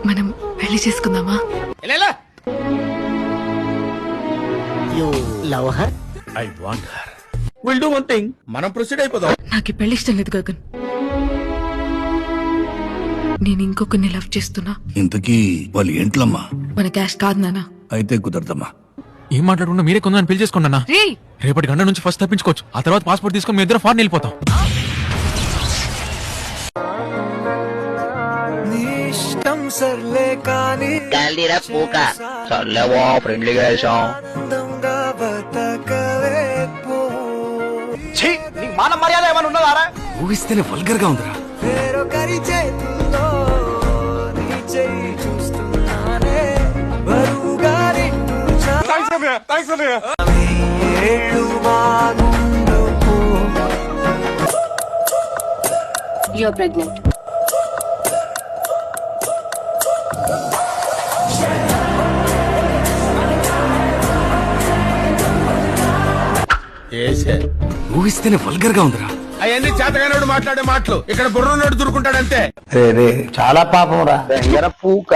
మనం పెళ్లి చేసుకుందామా? You love her? I want her. Will do one thing, మనం ప్రొసీడ్ అయిపోదాం. నాకు ఈ పెళ్లి ఇష్టం లేదు గగన్. నేను ఇంకొకరిని లవ్ చేస్తున్నా. ఇంతకీ వాళ్ళు ఏంట్లమ్మా? మన క్యాష్ కాదు నాన్న. అయితే కుదరదమ్మా. ఏం మాట్లాడుకున్నా మీరే కొందని పెళ్లి చేసుకున్నా. రేపటి గంట నుంచి ఫస్ట్ తప్పించుకోవచ్చు, ఆ తర్వాత పాస్పోర్ట్ తీసుకొని మీ ఇద్దరు ఫారెన్ వెళ్ళిపోతాం. Caldera puka. Salewa friendly guys. ఛీ, నీకు మాన మర్యాద ఏమైనా ఉన్నదారా? ఊహిస్తేనే వల్గర్ గా ఉందిరా. You're pregnant. ఊహిస్తేనే వల్గర్ గా ఉందిరా. అవన్నీ చేతగానోడు మాట్లాడే మాటలు, ఇక్కడ బుర్రనోడు దూరుకుంటాడంతే. చాలా పాపం రా. పూక